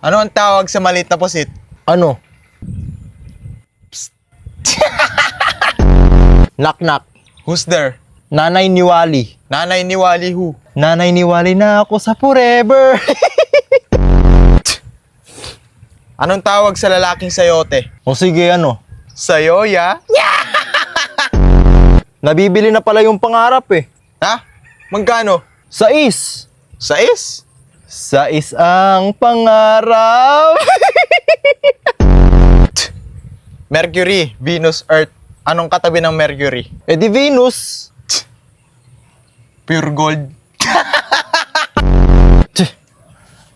Ano ang tawag sa maliit na pusit? Ano? Knock knock. Who's there? Nanay ni Wally. Nanay ni Wally who? Nanay ni Wally na ako sa forever. Anong tawag sa lalaking sayote? O sige, ano? Sayoya? Nabibili na pala yung pangarap eh. Ha? Magkano? Sais. Sais? Sais ang pangarap. Mercury, Venus, Earth. Anong katabi ng Mercury? Eh di Venus. Pure gold.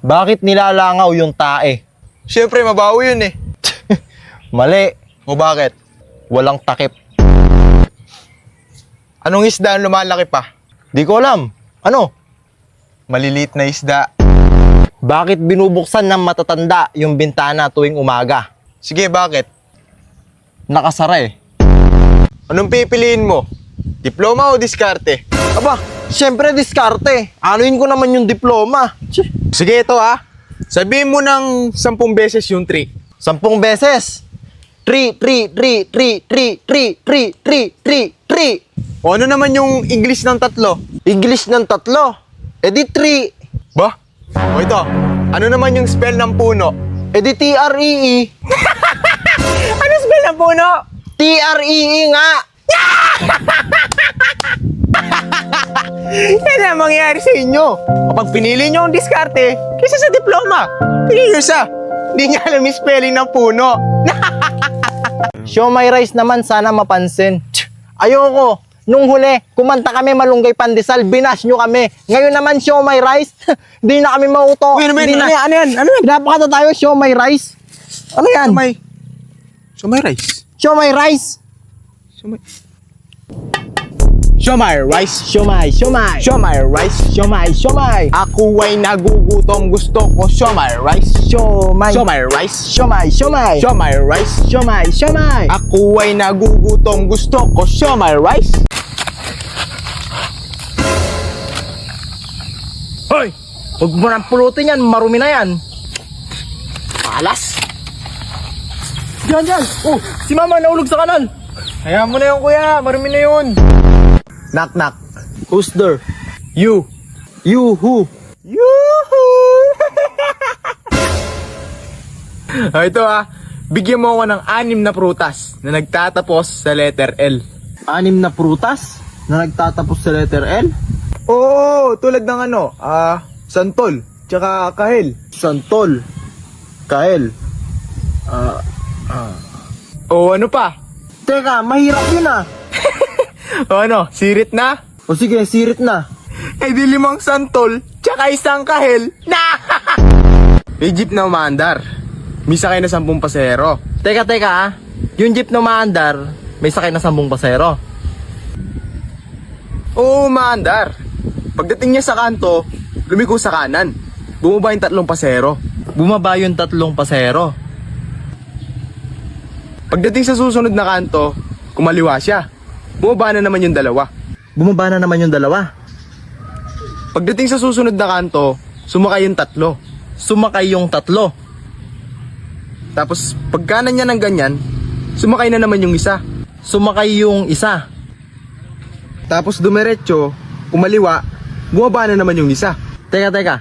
Bakit nilalangaw yung tae? Siyempre, mabaho yun eh. Mali. O bakit? Walang takip. Anong isda ang lumalaki pa? Di ko alam. Ano? Maliliit na isda. Bakit binubuksan ng matatanda yung bintana tuwing umaga? Sige, bakit? Nakasara eh. Anong pipiliin mo? Diploma o diskarte? Aba, syempre diskarte. Anuin ko naman yung diploma. Sige, ito ha. Sabihin mo ng 10 beses yung 3. 10 beses. 3. O ano naman yung English ng 3? English ng 3. Eh di 3. Ba? O ito. Ano naman yung spell ng puno? Eh di TREE. Ano spell ng puno? TREE nga. Yan ang mangyayari sa inyo. Kapag pinili nyo ang diskarte, kaysa sa diploma. Pinili nyo sa, hindi niya alam yung spelling ng puno. Show my rice naman sana mapansin. Ayoko. Nung huli, kumanta kami Malunggay Pandesal, binash nyo kami. Ngayon naman show my rice. Di na kami mauto. Wait a minute, Di na. ano yan? Ano yan? Pinapakanta tayo show my rice. Ano yan? So may rice. Show my rice. Show my rice. Show my. Show my rice. Show my. Ako ay nagugutom, gusto ko show my rice. Show my. Show my rice. Show my. Show my rice. Show my. Ako ay nagugutom, gusto ko show my rice. Hoy! Huwag mo nang pulutin yan, marumi na yan. Alas. Diyan. Oh, si mama naulog sa kanan. Hayaan mo na yun, kuya. Marami na yun. Knock knock. Who's there? You. You who? Yoo-hoo! Ito bigyan mo ako ng 6 na prutas na nagtatapos sa letter L. 6 na prutas na nagtatapos sa letter L? Oo, tulad ng santol, tsaka kahel. Santol. Kael. O ano pa? Teka, mahirap yun ah. O ano, sirit na? O sige, sirit na. Eh di 5 santol, tsaka 1 kahel. Na! May jeep na umaandar. May sakay na 10 pasero. Teka ah. Yung jeep na umaandar, may sakay na 10 pasero. Oo, umaandar. Pagdating niya sa kanto, lumiko sa kanan. Bumaba yung 3 pasero. Bumaba yung 3 pasero. Pagdating sa susunod na kanto, kumaliwa siya. Bumaba na naman yung 2. Bumaba na naman yung 2. Pagdating sa susunod na kanto, sumakay yung 3. Sumakay yung 3. Tapos pagkanan niya ng ganyan, sumakay na naman yung 1. Sumakay yung 1. Tapos dumiretso, kumaliwa, bumaba na naman yung 1. Teka.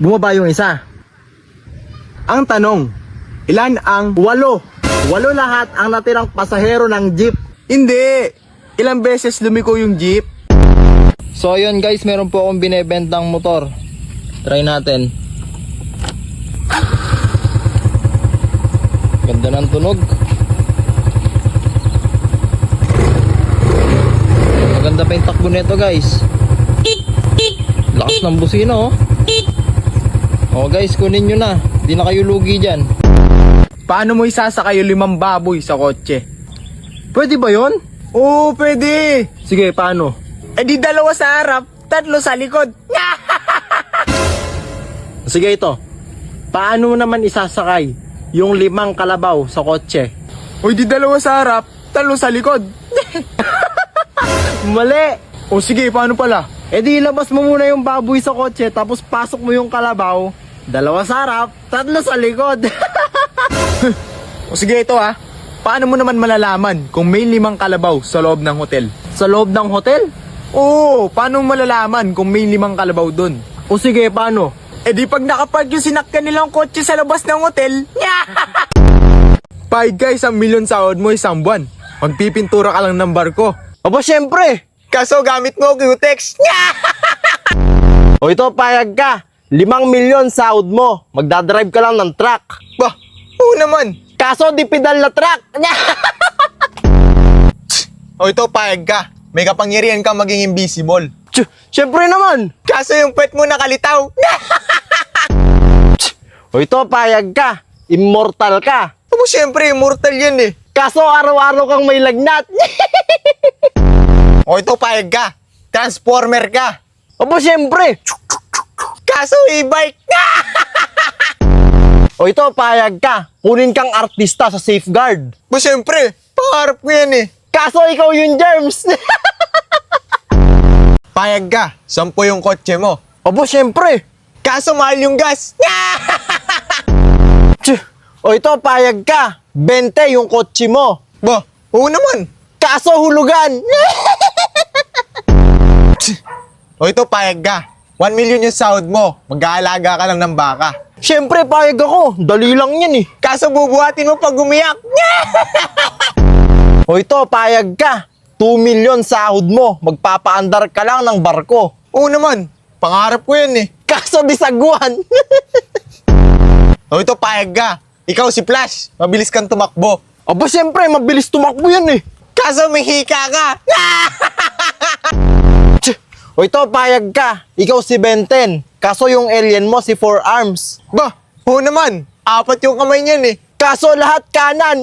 Bumaba yung 1. Ang tanong, ilan ang 8 lahat ang natirang pasahero ng jeep. Hindi! Ilang beses lumiko yung jeep? So ayun guys, meron po akong binebentang motor. Try natin. Ganda ng tunog. Maganda pa yung takbo nito guys. Lakas ng busina oh. Oh guys, kunin nyo na. Di na kayo lugi dyan. Paano mo isasakay yung 5 baboy sa kotse? Pwede ba yon? Oo, pwede! Sige, paano? Eh di 2 sa harap, 3 sa likod. Sige ito. Paano naman isasakay yung 5 kalabaw sa kotse? O di 2 sa harap, 3 sa likod. Mali! O sige, paano pala? E di ilabas mo muna yung baboy sa kotse tapos pasok mo yung kalabaw 2 sa harap, 3 sa likod. O sige ito ha. Paano mo naman malalaman kung may 5 kalabaw sa loob ng hotel? Sa loob ng hotel? Oo, paano mo malalaman kung may 5 kalabaw dun? O sige, paano? Eh di pag nakapark yung sinakyan nilang kotse sa labas ng hotel, Pahig guys, 1 milyon sahod mo isang buwan. Magpipintura ka lang ng barko. Aba, syempre. Kaso gamit mo Q-Tex. O ito, payag ka. 5 milyon sahod mo. Magdadrive ka lang ng truck. Bah, oo naman. Kaso di pedal na truck. O ito, pahig ka. May kapangyarihan ka maging invisible. Syempre naman. Kaso yung pet mo nakalitaw. O ito, payag ka. Immortal ka. Abo, syempre, immortal yan eh. Kaso araw-araw kang may lagnat. O ito, pahig ka. Transformer ka. Aba, syempre. Kaso e-bike. O ito, payag ka. Kunin kang artista sa safeguard. Abo, syempre, pangarap ko yan eh. Kaso ikaw yung germs. Payag ka. 10 yung kotse mo. Aba, syempre. Kaso mahal yung gas. O ito, payag ka. 20 yung kotse mo. Ba, oo naman. Kaso hulugan. O ito, payag ka. 1 million yung sahod mo. Mag-aalaga ka lang ng baka. Syempre, payag ako. Dali lang yan eh. Kaso bubuhatin mo pag umiyak. O ito, payag ka. 2 million sahod mo. Magpapaandar ka lang ng barko. Oo naman. Pangarap ko yan eh. Kaso disaguan. O ito, payag ka. Ikaw si Flash. Mabilis kang tumakbo. Aba, syempre, mabilis tumakbo yan eh. Kaso may hika ka. O ito, payag ka. Ikaw si Benten. Kaso yung alien mo si Four Arms. Ba, oo naman. 4 yung kamay niyan eh. Kaso lahat kanan.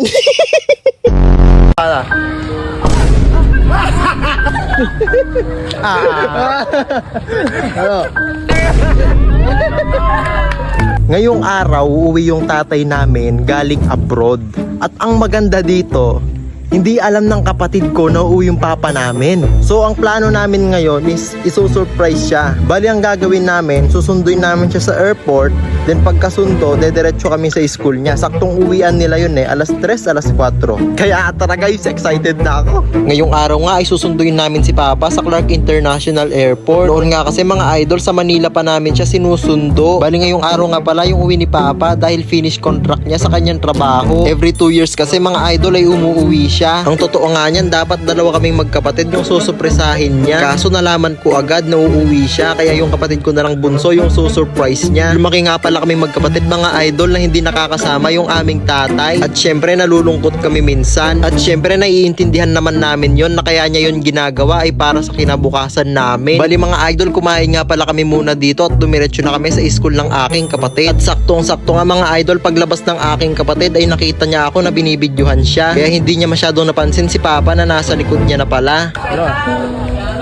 Ngayong araw, uuwi yung tatay namin galing abroad. At ang maganda dito, hindi alam ng kapatid ko na uuwi yung papa namin. So, ang plano namin ngayon is isusurprise siya. Bali, ang gagawin namin, susunduin namin siya sa airport. Then, pagkasundo, dediretso kami sa school niya. Saktong uwian nila yun eh, alas 3, alas 4. Kaya tara guys, excited na ako. Ngayong araw nga, ay susunduin namin si papa sa Clark International Airport. Noon nga kasi mga idol, sa Manila pa namin siya sinusundo. Bali, ngayong araw nga pala yung uwi ni papa dahil finish contract niya sa kanyang trabaho. Every 2 years kasi mga idol ay umuwi siya. Ang totoo nga niyan, dapat dalawa kaming magkapatid yung susupresahin niya. Kaso nalaman ko agad na uuwi siya, kaya yung kapatid ko na lang bunso yung susurprise niya. Lumaki nga pala kaming magkapatid mga idol na hindi nakakasama yung aming tatay. At syempre nalulungkot kami minsan. At syempre naiintindihan naman namin yon na kaya niya yun ginagawa ay para sa kinabukasan namin. Bali mga idol, kumain nga pala kami muna dito at dumiretso na kami sa school ng aking kapatid. At saktong-sakto nga mga idol, paglabas ng aking kapatid ay nakita niya ako na binibidyohan siya. Kaya hindi niya masyadong napansin si papa na nasa likod niya na pala. Ano?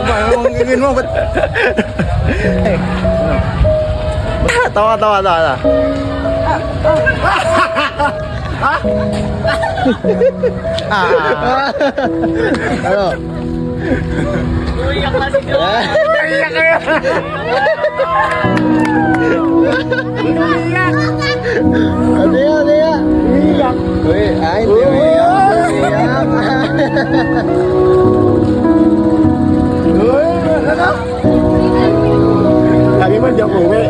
Ano ang gagawin mo? Ba't? Tawa. Ano? Umiyak na si Joe. Iyak kayo! Ano yan? Iyak. Uy, ay, hindi umiyak. Sabi mo, di ako uwi.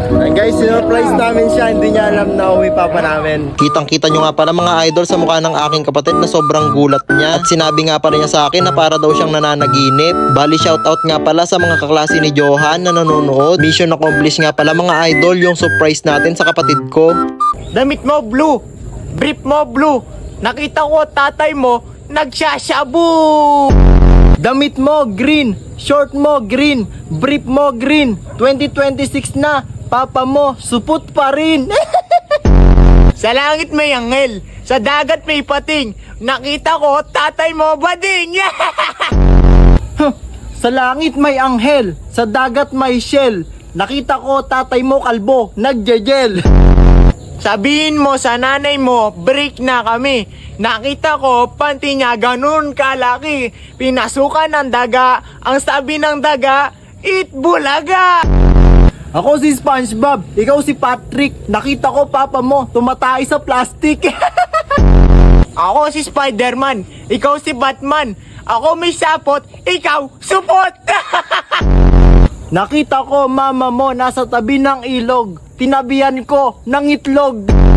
Ay guys, sinurprise namin siya. Hindi niya alam na uwi papa namin. Kitang-kita nyo nga pala mga idol sa mukha ng aking kapatid na sobrang gulat niya. At sinabi nga pala niya sa akin na para daw siyang nananaginip. Bali, shoutout nga pala sa mga kaklase ni Johan na nanonood. Mission accomplished nga pala mga idol yung surprise natin sa kapatid ko. Damit mo, blue. Brief mo, blue. Nakita ko tatay mo, nagsashabu. Damit mo, green. Short mo, green. Brief mo, green. 2026 na. Papa mo, supot pa rin. Sa langit may anghel, sa dagat may pating. Nakita ko tatay mo, bading. Sa langit may anghel, sa dagat may shell. Nakita ko tatay mo kalbo, nagjejel. Sabihin mo sa nanay mo, break na kami. Nakita ko, panty niya ganun kalaki. Pinasukan ng daga, ang sabi ng daga, eat bulaga. Ako si SpongeBob, ikaw si Patrick. Nakita ko papa mo tumatay sa plastic. Ako si Spider-Man, ikaw si Batman. Ako may sapot, ikaw supot. Nakita ko mama mo nasa tabi ng ilog. Tinabihan ko ng itlog.